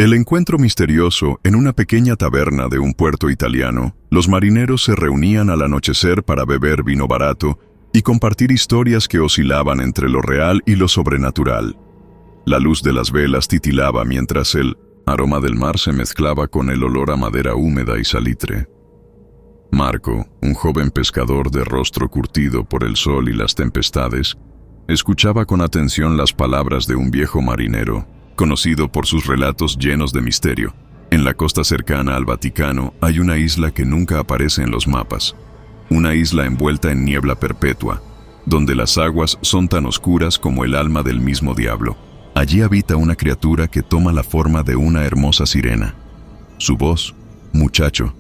El encuentro misterioso en una pequeña taberna de un puerto italiano. Los marineros se reunían al anochecer para beber vino barato y compartir historias que oscilaban entre lo real y lo sobrenatural. La luz de las velas titilaba mientras el aroma del mar se mezclaba con el olor a madera húmeda y salitre. Marco, un joven pescador de rostro curtido por el sol y las tempestades, escuchaba con atención las palabras de un viejo marinero, conocido por sus relatos llenos de misterio. En la costa cercana al Vaticano hay una isla que nunca aparece en los mapas. Una isla envuelta en niebla perpetua, donde las aguas son tan oscuras como el alma del mismo diablo. Allí habita una criatura que toma la forma de una hermosa sirena. Su voz, muchacho,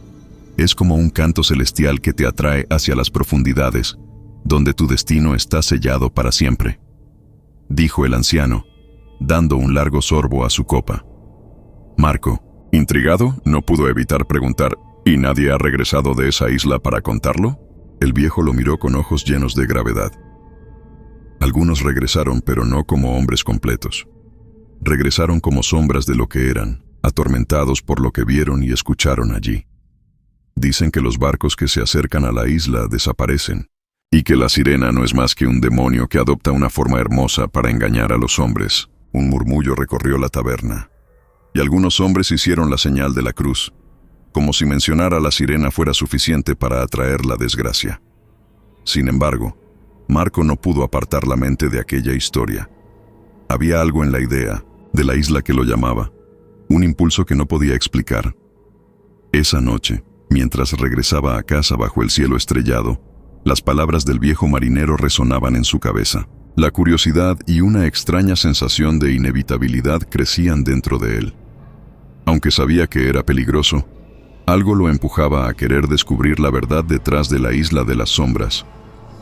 es como un canto celestial que te atrae hacia las profundidades, donde tu destino está sellado para siempre, dijo el anciano, dando un largo sorbo a su copa. Marco, intrigado, no pudo evitar preguntar, ¿y nadie ha regresado de esa isla para contarlo? El viejo lo miró con ojos llenos de gravedad. Algunos regresaron, pero no como hombres completos. Regresaron como sombras de lo que eran, atormentados por lo que vieron y escucharon allí. Dicen que los barcos que se acercan a la isla desaparecen, y que la sirena no es más que un demonio que adopta una forma hermosa para engañar a los hombres. Un murmullo recorrió la taberna, y algunos hombres hicieron la señal de la cruz, como si mencionar a la sirena fuera suficiente para atraer la desgracia. Sin embargo, Marco no pudo apartar la mente de aquella historia. Había algo en la idea de la isla que lo llamaba, un impulso que no podía explicar. Esa noche, mientras regresaba a casa bajo el cielo estrellado, las palabras del viejo marinero resonaban en su cabeza. La curiosidad y una extraña sensación de inevitabilidad crecían dentro de él. Aunque sabía que era peligroso, algo lo empujaba a querer descubrir la verdad detrás de la isla de las sombras.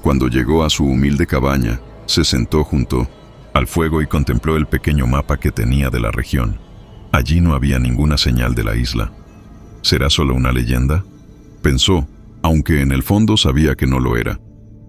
Cuando llegó a su humilde cabaña, se sentó junto al fuego y contempló el pequeño mapa que tenía de la región. Allí no había ninguna señal de la isla. ¿Será solo una leyenda?, pensó, aunque en el fondo sabía que no lo era.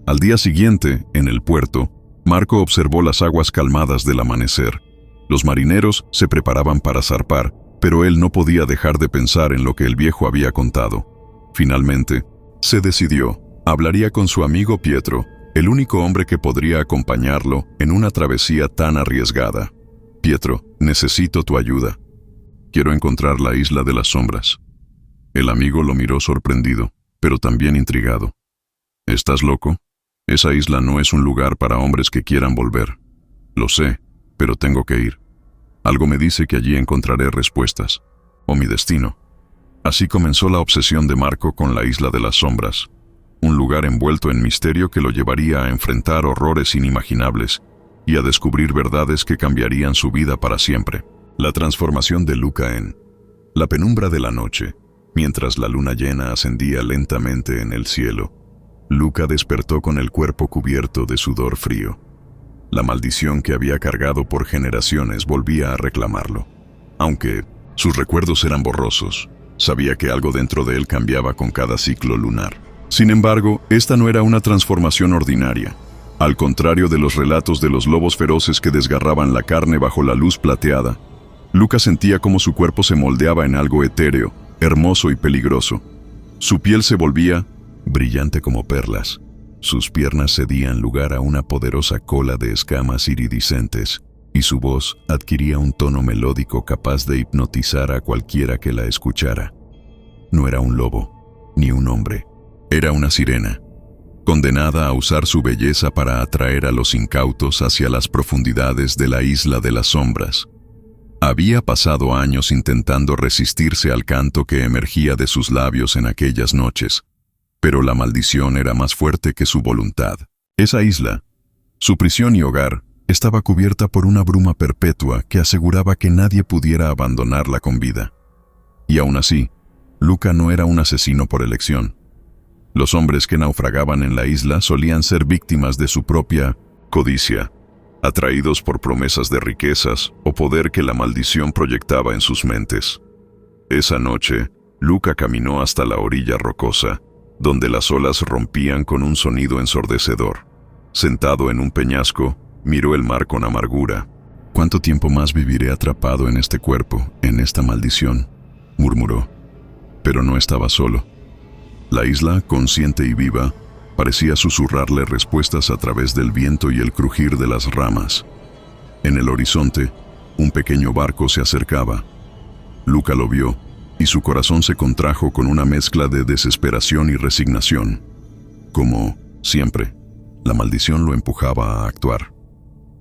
Al día siguiente, en el puerto, Marco observó las aguas calmadas del amanecer. Los marineros se preparaban para zarpar, pero él no podía dejar de pensar en lo que el viejo había contado. Finalmente, se decidió. Hablaría con su amigo Pietro, el único hombre que podría acompañarlo en una travesía tan arriesgada. Pietro, necesito tu ayuda. Quiero encontrar la isla de las sombras. El amigo lo miró sorprendido, pero también intrigado. ¿Estás loco? Esa isla no es un lugar para hombres que quieran volver. Lo sé, pero tengo que ir. Algo me dice que allí encontraré respuestas, o mi destino. Así comenzó la obsesión de Marco con la isla de las sombras, un lugar envuelto en misterio que lo llevaría a enfrentar horrores inimaginables y a descubrir verdades que cambiarían su vida para siempre. La transformación de Luca en la penumbra de la noche, mientras la luna llena ascendía lentamente en el cielo. Luca despertó con el cuerpo cubierto de sudor frío. La maldición que había cargado por generaciones volvía a reclamarlo. Aunque sus recuerdos eran borrosos, sabía que algo dentro de él cambiaba con cada ciclo lunar. Sin embargo, esta no era una transformación ordinaria. Al contrario de los relatos de los lobos feroces que desgarraban la carne bajo la luz plateada, Luca sentía como su cuerpo se moldeaba en algo etéreo, hermoso y peligroso. Su piel se volvía brillante como perlas. Sus piernas cedían lugar a una poderosa cola de escamas iridiscentes, y su voz adquiría un tono melódico capaz de hipnotizar a cualquiera que la escuchara. No era un lobo, ni un hombre. Era una sirena, condenada a usar su belleza para atraer a los incautos hacia las profundidades de la isla de las sombras. Había pasado años intentando resistirse al canto que emergía de sus labios en aquellas noches, pero la maldición era más fuerte que su voluntad. Esa isla, su prisión y hogar, estaba cubierta por una bruma perpetua que aseguraba que nadie pudiera abandonarla con vida. Y aún así, Luca no era un asesino por elección. Los hombres que naufragaban en la isla solían ser víctimas de su propia codicia, atraídos por promesas de riquezas o poder que la maldición proyectaba en sus mentes. Esa noche, Luca caminó hasta la orilla rocosa, donde las olas rompían con un sonido ensordecedor. Sentado en un peñasco, miró el mar con amargura. ¿Cuánto tiempo más viviré atrapado en este cuerpo, en esta maldición?, murmuró. Pero no estaba solo. La isla, consciente y viva, parecía susurrarle respuestas a través del viento y el crujir de las ramas. En el horizonte, un pequeño barco se acercaba. Luca lo vio, y su corazón se contrajo con una mezcla de desesperación y resignación. Como siempre, la maldición lo empujaba a actuar.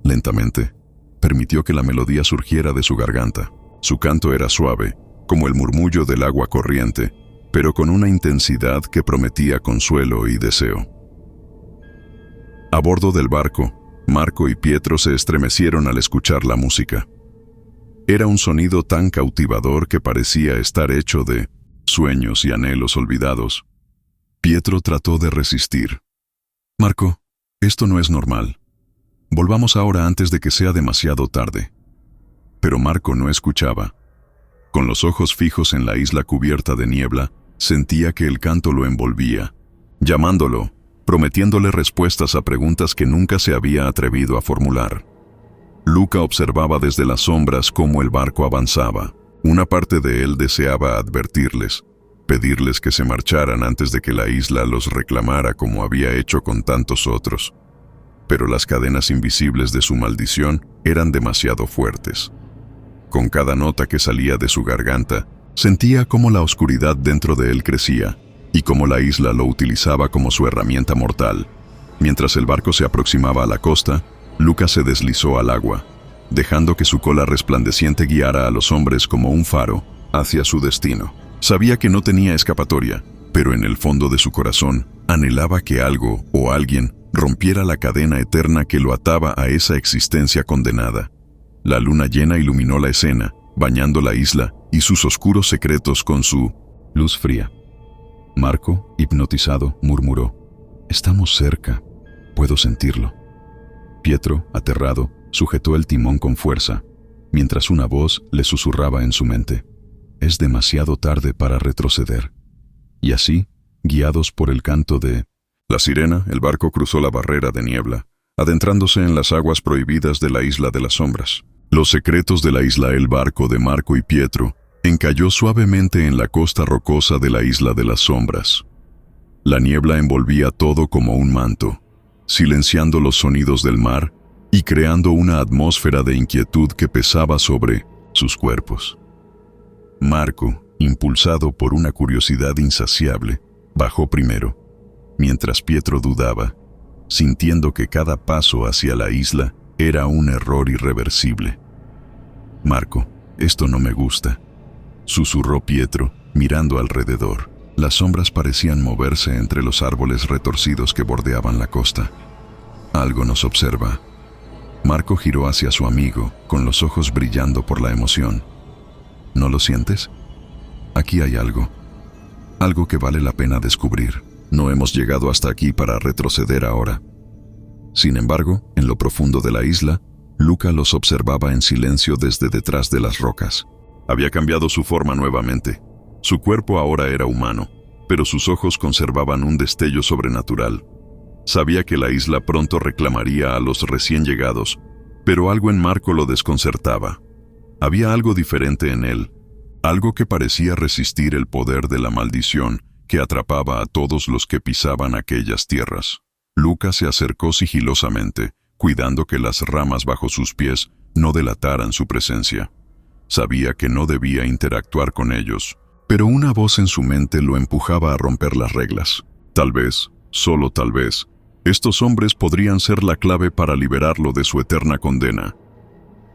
Lentamente, permitió que la melodía surgiera de su garganta. Su canto era suave, como el murmullo del agua corriente, pero con una intensidad que prometía consuelo y deseo. A bordo del barco, Marco y Pietro se estremecieron al escuchar la música. Era un sonido tan cautivador que parecía estar hecho de sueños y anhelos olvidados. Pietro trató de resistir. «Marco, esto no es normal. Volvamos ahora antes de que sea demasiado tarde». Pero Marco no escuchaba. Con los ojos fijos en la isla cubierta de niebla, sentía que el canto lo envolvía, llamándolo, prometiéndole respuestas a preguntas que nunca se había atrevido a formular. Luca observaba desde las sombras cómo el barco avanzaba. Una parte de él deseaba advertirles, pedirles que se marcharan antes de que la isla los reclamara como había hecho con tantos otros. Pero las cadenas invisibles de su maldición eran demasiado fuertes. Con cada nota que salía de su garganta, sentía cómo la oscuridad dentro de él crecía y cómo la isla lo utilizaba como su herramienta mortal. Mientras el barco se aproximaba a la costa, Luca se deslizó al agua, dejando que su cola resplandeciente guiara a los hombres como un faro hacia su destino. Sabía que no tenía escapatoria, pero en el fondo de su corazón anhelaba que algo o alguien rompiera la cadena eterna que lo ataba a esa existencia condenada. La luna llena iluminó la escena, bañando la isla y sus oscuros secretos con su luz fría. Marco, hipnotizado, murmuró: «Estamos cerca, puedo sentirlo». Pietro, aterrado, sujetó el timón con fuerza, mientras una voz le susurraba en su mente: «Es demasiado tarde para retroceder». Y así, guiados por el canto de la sirena, el barco cruzó la barrera de niebla, adentrándose en las aguas prohibidas de la isla de las sombras. Los secretos de la isla El Barco de Marco y Pietro encalló suavemente en la costa rocosa de la isla de las sombras. La niebla envolvía todo como un manto, silenciando los sonidos del mar y creando una atmósfera de inquietud que pesaba sobre sus cuerpos. Marco, impulsado por una curiosidad insaciable, bajó primero, mientras Pietro dudaba, sintiendo que cada paso hacia la isla era un error irreversible. «Marco, esto no me gusta», susurró Pietro, mirando alrededor. Las sombras parecían moverse entre los árboles retorcidos que bordeaban la costa. «Algo nos observa». Marco giró hacia su amigo, con los ojos brillando por la emoción. «¿No lo sientes? Aquí hay algo. Algo que vale la pena descubrir. No hemos llegado hasta aquí para retroceder ahora». Sin embargo, en lo profundo de la isla, Luca los observaba en silencio desde detrás de las rocas. Había cambiado su forma nuevamente. Su cuerpo ahora era humano, pero sus ojos conservaban un destello sobrenatural. Sabía que la isla pronto reclamaría a los recién llegados, pero algo en Marco lo desconcertaba. Había algo diferente en él, algo que parecía resistir el poder de la maldición que atrapaba a todos los que pisaban aquellas tierras. Luca se acercó sigilosamente, cuidando que las ramas bajo sus pies no delataran su presencia. Sabía que no debía interactuar con ellos, pero una voz en su mente lo empujaba a romper las reglas. Tal vez, solo tal vez, estos hombres podrían ser la clave para liberarlo de su eterna condena.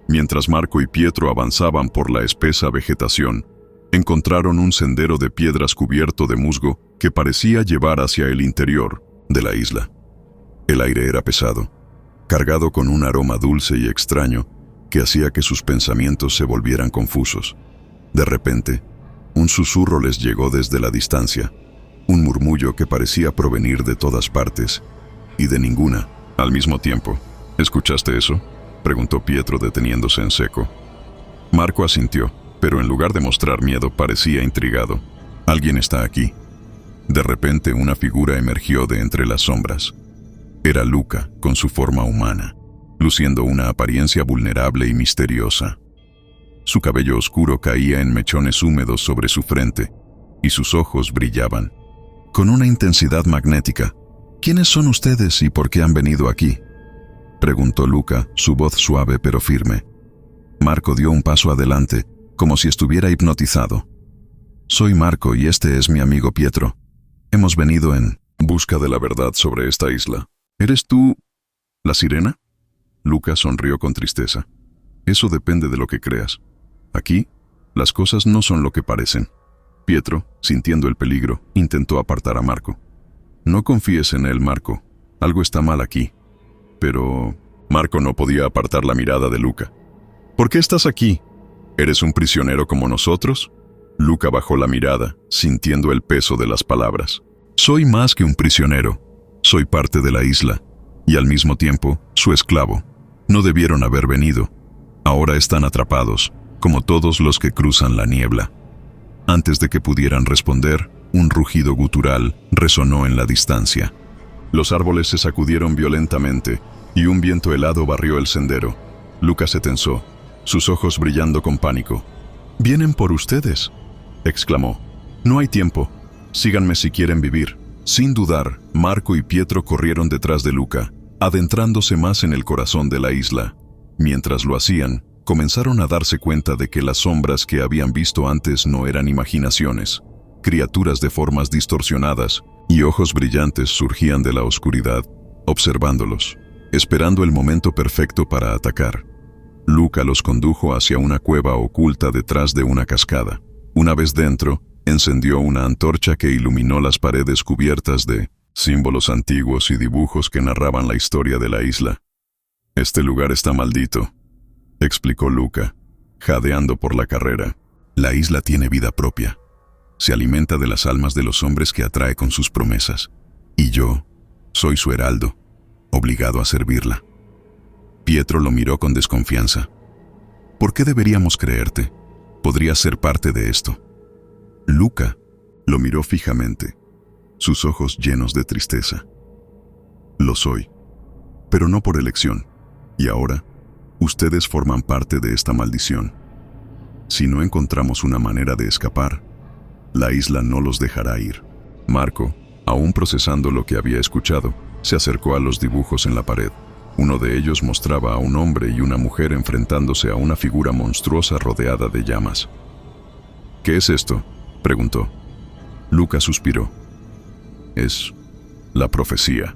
Mientras Marco y Pietro avanzaban por la espesa vegetación, encontraron un sendero de piedras cubierto de musgo que parecía llevar hacia el interior de la isla. El aire era pesado, cargado con un aroma dulce y extraño que hacía que sus pensamientos se volvieran confusos. De repente, un susurro les llegó desde la distancia, un murmullo que parecía provenir de todas partes y de ninguna al mismo tiempo. ¿Escuchaste eso?, preguntó Pietro deteniéndose en seco. Marco asintió, pero en lugar de mostrar miedo parecía intrigado. «Alguien está aquí». De repente una figura emergió de entre las sombras. Era Luca, con su forma humana. luciendo una apariencia vulnerable y misteriosa. Su cabello oscuro caía en mechones húmedos sobre su frente, y sus ojos brillaban con una intensidad magnética. «¿Quiénes son ustedes y por qué han venido aquí?», preguntó Luca, su voz suave pero firme. Marco dio un paso adelante, como si estuviera hipnotizado. «Soy Marco y este es mi amigo Pietro. Hemos venido en busca de la verdad sobre esta isla». «¿Eres tú la sirena?». Luca sonrió con tristeza. «Eso depende de lo que creas. Aquí, las cosas no son lo que parecen». Pietro, sintiendo el peligro, intentó apartar a Marco. «No confíes en él, Marco. Algo está mal aquí». Pero Marco no podía apartar la mirada de Luca. «¿Por qué estás aquí? ¿Eres un prisionero como nosotros?». Luca bajó la mirada, sintiendo el peso de las palabras. «Soy más que un prisionero. Soy parte de la isla, y al mismo tiempo, su esclavo. No debieron haber venido. Ahora están atrapados, como todos los que cruzan la niebla». Antes de que pudieran responder, un rugido gutural resonó en la distancia. Los árboles se sacudieron violentamente, y un viento helado barrió el sendero. Luca se tensó, sus ojos brillando con pánico. «Vienen por ustedes», exclamó. «No hay tiempo. Síganme si quieren vivir». Sin dudar, Marco y Pietro corrieron detrás de Luca, adentrándose más en el corazón de la isla. Mientras lo hacían, comenzaron a darse cuenta de que las sombras que habían visto antes no eran imaginaciones. Criaturas de formas distorsionadas y ojos brillantes surgían de la oscuridad, observándolos, esperando el momento perfecto para atacar. Luca los condujo hacia una cueva oculta detrás de una cascada. Una vez dentro, encendió una antorcha que iluminó las paredes cubiertas de símbolos antiguos y dibujos que narraban la historia de la isla. «Este lugar está maldito», explicó Luca, jadeando por la carrera. «La isla tiene vida propia. Se alimenta de las almas de los hombres que atrae con sus promesas. Y yo soy su heraldo, obligado a servirla». Pietro lo miró con desconfianza. «¿Por qué deberíamos creerte? Podrías ser parte de esto». Luca lo miró fijamente, sus ojos llenos de tristeza. «Lo soy, pero no por elección. Y ahora, ustedes forman parte de esta maldición. Si no encontramos una manera de escapar, la isla no los dejará ir». Marco, aún procesando lo que había escuchado, se acercó a los dibujos en la pared. Uno de ellos mostraba a un hombre y una mujer enfrentándose a una figura monstruosa rodeada de llamas. «¿Qué es esto?», preguntó. Luca suspiró. «Es la profecía.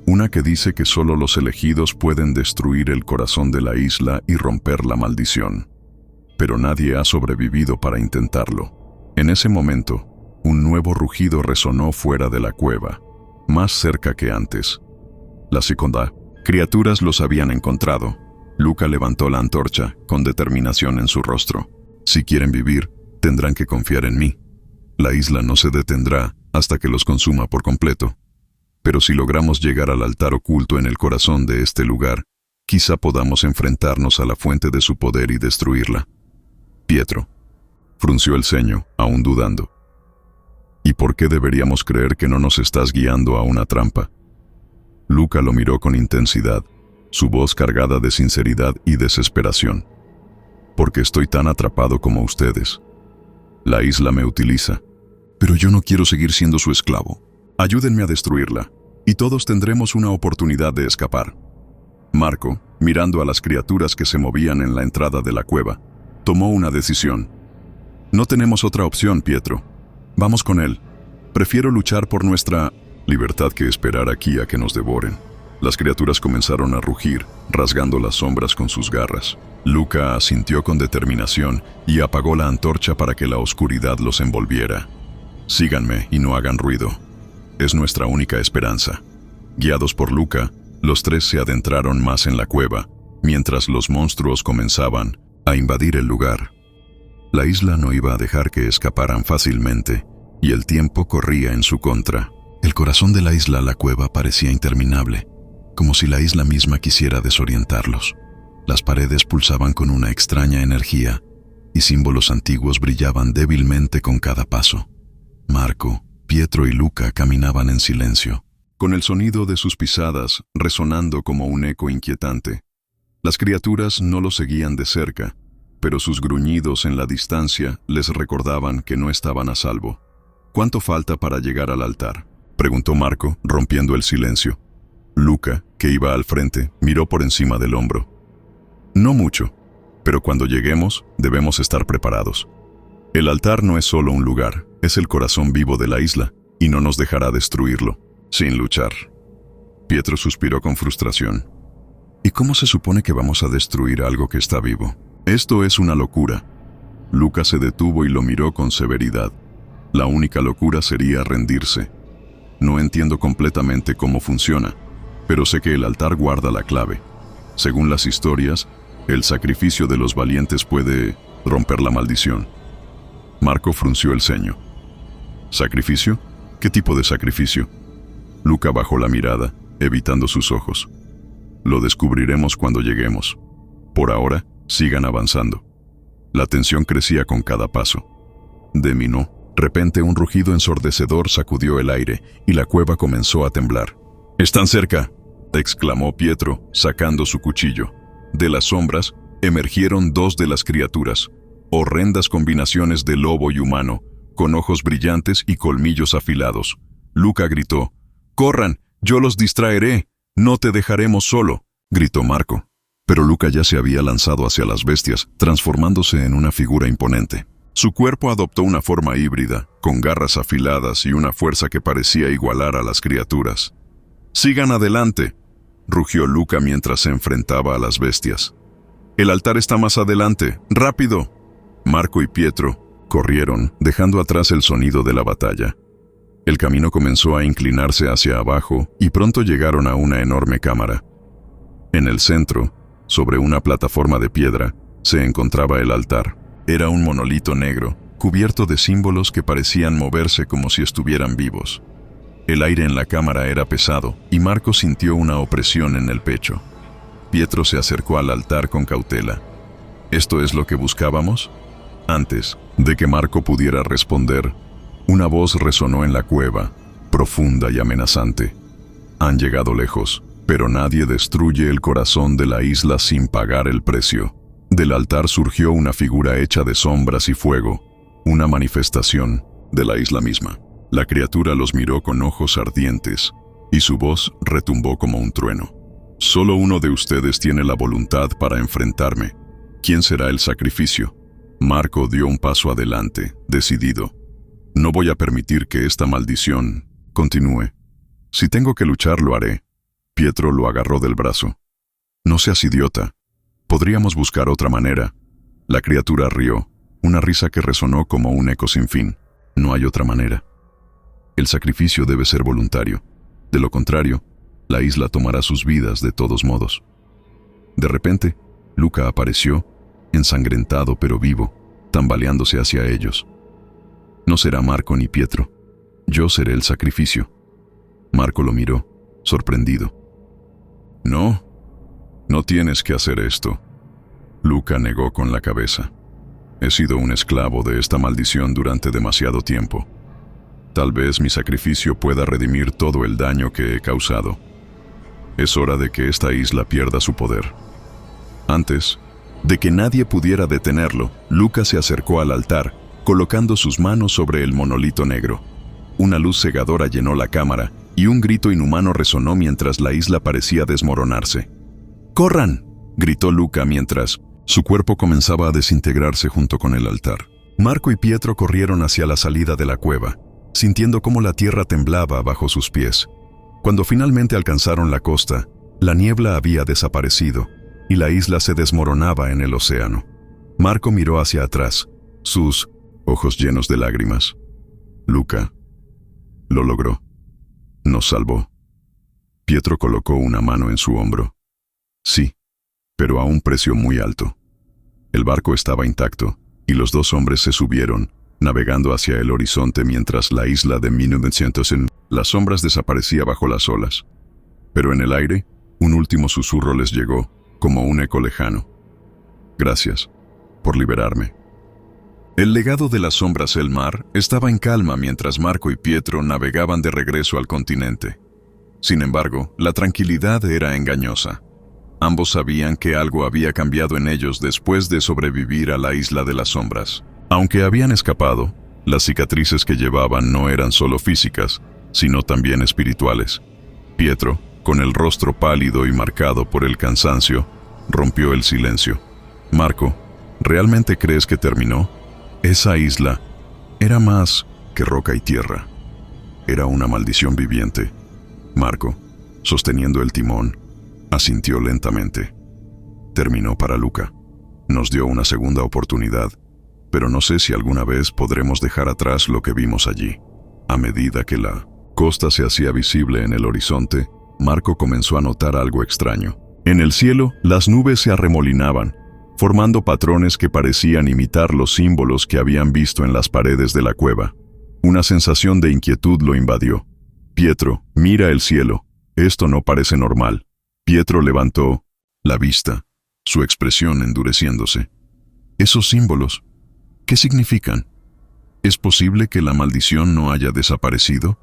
Una que dice que solo los elegidos pueden destruir el corazón de la isla y romper la maldición. Pero nadie ha sobrevivido para intentarlo». En ese momento, un nuevo rugido resonó fuera de la cueva, más cerca que antes. La segunda criaturas los habían encontrado. Luca levantó la antorcha, con determinación en su rostro. «Si quieren vivir, tendrán que confiar en mí. La isla no se detendrá hasta que los consuma por completo. Pero si logramos llegar al altar oculto en el corazón de este lugar, quizá podamos enfrentarnos a la fuente de su poder y destruirla». Pietro frunció el ceño, aún dudando. «¿Y por qué deberíamos creer que no nos estás guiando a una trampa?». Luca lo miró con intensidad, su voz cargada de sinceridad y desesperación. «Porque estoy tan atrapado como ustedes. La isla me utiliza, pero yo no quiero seguir siendo su esclavo. Ayúdenme a destruirla, y todos tendremos una oportunidad de escapar». Marco, mirando a las criaturas que se movían en la entrada de la cueva, tomó una decisión. «No tenemos otra opción, Pietro. Vamos con él. Prefiero luchar por nuestra libertad que esperar aquí a que nos devoren». Las criaturas comenzaron a rugir, rasgando las sombras con sus garras. Luca asintió con determinación y apagó la antorcha para que la oscuridad los envolviera. «Síganme y no hagan ruido. Es nuestra única esperanza». Guiados por Luca, los tres se adentraron más en la cueva, mientras los monstruos comenzaban a invadir el lugar. La isla no iba a dejar que escaparan fácilmente, y el tiempo corría en su contra. El corazón de la isla, la cueva, parecía interminable, como si la isla misma quisiera desorientarlos. Las paredes pulsaban con una extraña energía, y símbolos antiguos brillaban débilmente con cada paso. Marco, Pietro y Luca caminaban en silencio, con el sonido de sus pisadas resonando como un eco inquietante. Las criaturas no lo seguían de cerca, pero sus gruñidos en la distancia les recordaban que no estaban a salvo. ¿Cuánto falta para llegar al altar?, preguntó Marco, rompiendo el silencio. Luca, que iba al frente, miró por encima del hombro. No mucho, pero cuando lleguemos debemos estar preparados. El altar no es solo un lugar, es el corazón vivo de la isla, y no nos dejará destruirlo, sin luchar. Pietro suspiró con frustración. ¿Y cómo se supone que vamos a destruir algo que está vivo? Esto es una locura. Luca se detuvo y lo miró con severidad. La única locura sería rendirse. No entiendo completamente cómo funciona, pero sé que el altar guarda la clave. Según las historias, el sacrificio de los valientes puede romper la maldición. Marco frunció el ceño. ¿Sacrificio? ¿Qué tipo de sacrificio? Luca bajó la mirada, evitando sus ojos. Lo descubriremos cuando lleguemos. Por ahora, sigan avanzando. La tensión crecía con cada paso. De repente un rugido ensordecedor sacudió el aire y la cueva comenzó a temblar. «¡Están cerca!», exclamó Pietro, sacando su cuchillo. De las sombras emergieron dos de las criaturas, horrendas combinaciones de lobo y humano, con ojos brillantes y colmillos afilados. Luca gritó: «¡Corran! ¡Yo los distraeré! ¡No te dejaremos solo!», gritó Marco. Pero Luca ya se había lanzado hacia las bestias, transformándose en una figura imponente. Su cuerpo adoptó una forma híbrida, con garras afiladas y una fuerza que parecía igualar a las criaturas. «¡Sigan adelante!», rugió Luca mientras se enfrentaba a las bestias. «El altar está más adelante. ¡Rápido!». Marco y Pietro corrieron, dejando atrás el sonido de la batalla. El camino comenzó a inclinarse hacia abajo y pronto llegaron a una enorme cámara. En el centro, sobre una plataforma de piedra, se encontraba el altar. Era un monolito negro, cubierto de símbolos que parecían moverse como si estuvieran vivos. El aire en la cámara era pesado y Marco sintió una opresión en el pecho. Pietro se acercó al altar con cautela. ¿Esto es lo que buscábamos? Antes de que Marco pudiera responder, una voz resonó en la cueva, profunda y amenazante. Han llegado lejos, pero nadie destruye el corazón de la isla sin pagar el precio. Del altar surgió una figura hecha de sombras y fuego, una manifestación de la isla misma. La criatura los miró con ojos ardientes, y su voz retumbó como un trueno. «Solo uno de ustedes tiene la voluntad para enfrentarme. ¿Quién será el sacrificio?». Marco dio un paso adelante, decidido. «No voy a permitir que esta maldición continúe. Si tengo que luchar, lo haré». Pietro lo agarró del brazo. «No seas idiota. Podríamos buscar otra manera». La criatura rió, una risa que resonó como un eco sin fin. «No hay otra manera. El sacrificio debe ser voluntario. De lo contrario, la isla tomará sus vidas de todos modos». De repente, Luca apareció, ensangrentado pero vivo, tambaleándose hacia ellos. «No será Marco ni Pietro. Yo seré el sacrificio». Marco lo miró, sorprendido. «No, no tienes que hacer esto». Luca negó con la cabeza. «He sido un esclavo de esta maldición durante demasiado tiempo. Tal vez mi sacrificio pueda redimir todo el daño que he causado. Es hora de que esta isla pierda su poder». Antes de que nadie pudiera detenerlo, Luca se acercó al altar, colocando sus manos sobre el monolito negro. Una luz cegadora llenó la cámara y un grito inhumano resonó mientras la isla parecía desmoronarse. «¡Corran!», gritó Luca mientras su cuerpo comenzaba a desintegrarse junto con el altar. Marco y Pietro corrieron hacia la salida de la cueva, sintiendo cómo la tierra temblaba bajo sus pies. Cuando finalmente alcanzaron la costa, la niebla había desaparecido y la isla se desmoronaba en el océano. Marco miró hacia atrás, sus ojos llenos de lágrimas. «Luca, lo logró. Nos salvó». Pietro colocó una mano en su hombro. «Sí, pero a un precio muy alto». El barco estaba intacto y los dos hombres se subieron, navegando hacia el horizonte mientras la isla de 1900 en las sombras desaparecía bajo las olas. Pero en el aire, un último susurro les llegó, como un eco lejano. «Gracias por liberarme». El legado de las sombras del mar estaba en calma mientras Marco y Pietro navegaban de regreso al continente. Sin embargo, la tranquilidad era engañosa. Ambos sabían que algo había cambiado en ellos después de sobrevivir a la isla de las sombras. Aunque habían escapado, las cicatrices que llevaban no eran solo físicas, sino también espirituales. Pietro, con el rostro pálido y marcado por el cansancio, rompió el silencio. Marco, ¿realmente crees que terminó? Esa isla era más que roca y tierra. Era una maldición viviente. Marco, sosteniendo el timón, asintió lentamente. Terminó para Luca. Nos dio una segunda oportunidad, pero no sé si alguna vez podremos dejar atrás lo que vimos allí. A medida que la costa se hacía visible en el horizonte, Marco comenzó a notar algo extraño. En el cielo, las nubes se arremolinaban, formando patrones que parecían imitar los símbolos que habían visto en las paredes de la cueva. Una sensación de inquietud lo invadió. Pietro, mira el cielo. Esto no parece normal. Pietro levantó la vista, su expresión endureciéndose. ¿Esos símbolos? ¿Qué significan? ¿Es posible que la maldición no haya desaparecido?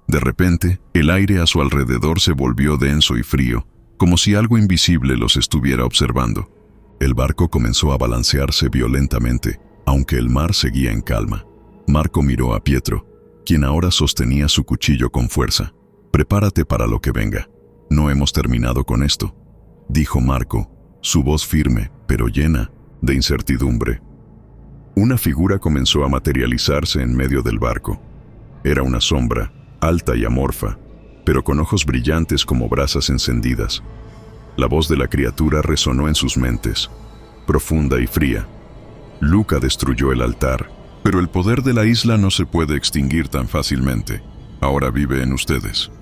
De repente, el aire a su alrededor se volvió denso y frío, como si algo invisible los estuviera observando. El barco comenzó a balancearse violentamente, aunque el mar seguía en calma. Marco miró a Pietro, quien ahora sostenía su cuchillo con fuerza. «Prepárate para lo que venga. No hemos terminado con esto», dijo Marco, su voz firme, pero llena de incertidumbre. Una figura comenzó a materializarse en medio del barco. Era una sombra, alta y amorfa, pero con ojos brillantes como brasas encendidas. La voz de la criatura resonó en sus mentes, profunda y fría. Luca destruyó el altar, pero el poder de la isla no se puede extinguir tan fácilmente. Ahora vive en ustedes.